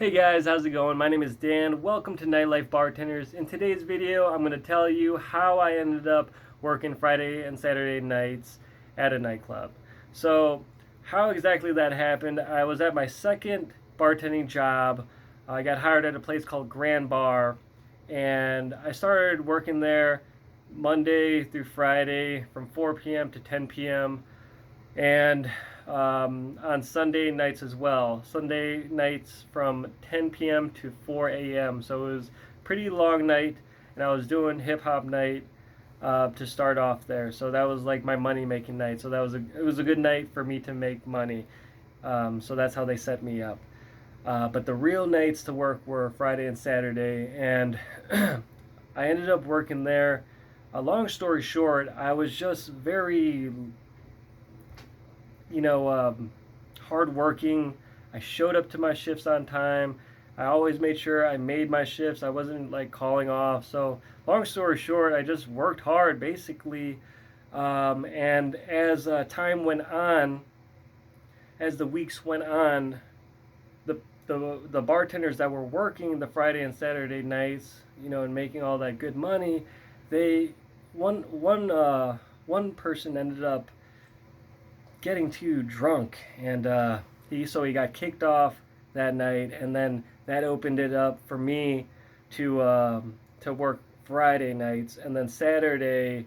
Hey guys, how's it going? My name is Dan. Welcome to Nightlife Bartenders. In today's video, I'm going to tell you how I ended up working Friday and Saturday nights at a nightclub. So, how exactly that happened, I was at my second bartending job. I got hired at a place called Grand Bar, and I started working there Monday through Friday from 4 p.m. to 10 p.m. and on Sunday nights as well. Sunday nights from 10 p.m. to 4 a.m. So it was a pretty long night, and I was doing hip hop night to start off there. So that was like my money making night. So it was a good night for me to make money. So that's how they set me up. But the real nights to work were Friday and Saturday, and I ended up working there. A long story short, I was just very hardworking. I showed up to my shifts on time. I always made sure I made my shifts. I wasn't like calling off. So long story short, I just worked hard basically. And as time went on, as the weeks went on, the bartenders that were working the Friday and Saturday nights, and making all that good money, one person ended up getting too drunk, and he got kicked off that night, and then that opened it up for me to work Friday nights, and then Saturday.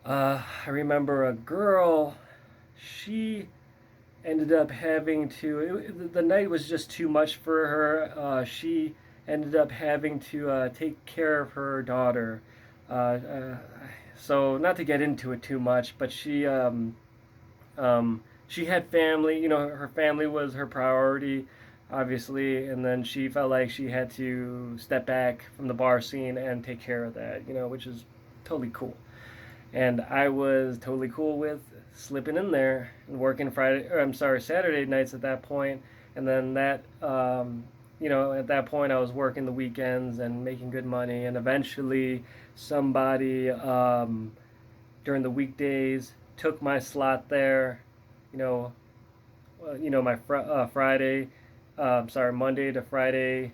I remember a girl. She ended up having to. The night was just too much for her. She ended up having to take care of her daughter. So not to get into it too much, but she had family. Her family was her priority, obviously, and then she felt like she had to step back from the bar scene and take care of that, which is totally cool. And I was totally cool with slipping in there and working Saturday nights at that point. And then at that point, I was working the weekends and making good money. And eventually, somebody during the weekdays took my slot there. My Monday to Friday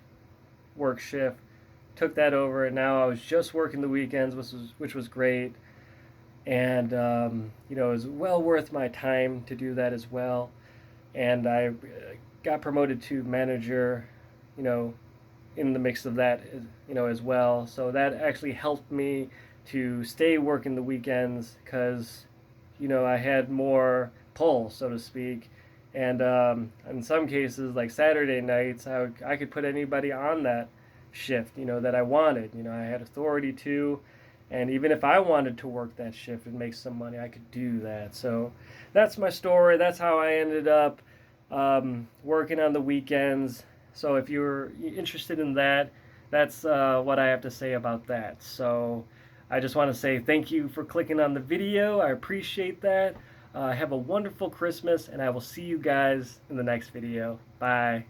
work shift, took that over, and now I was just working the weekends, which was great. And it was well worth my time to do that as well. And I got promoted to manager, in the mix of that, as well. So that actually helped me to stay working the weekends because, I had more pull, so to speak. And in some cases, like Saturday nights, I could put anybody on that shift, that I wanted. I had authority to. And even if I wanted to work that shift and make some money, I could do that. So that's my story. That's how I ended up working on the weekends. So if you're interested in that, that's what I have to say about that. So I just want to say thank you for clicking on the video. I appreciate that. Have a wonderful Christmas, and I will see you guys in the next video. Bye.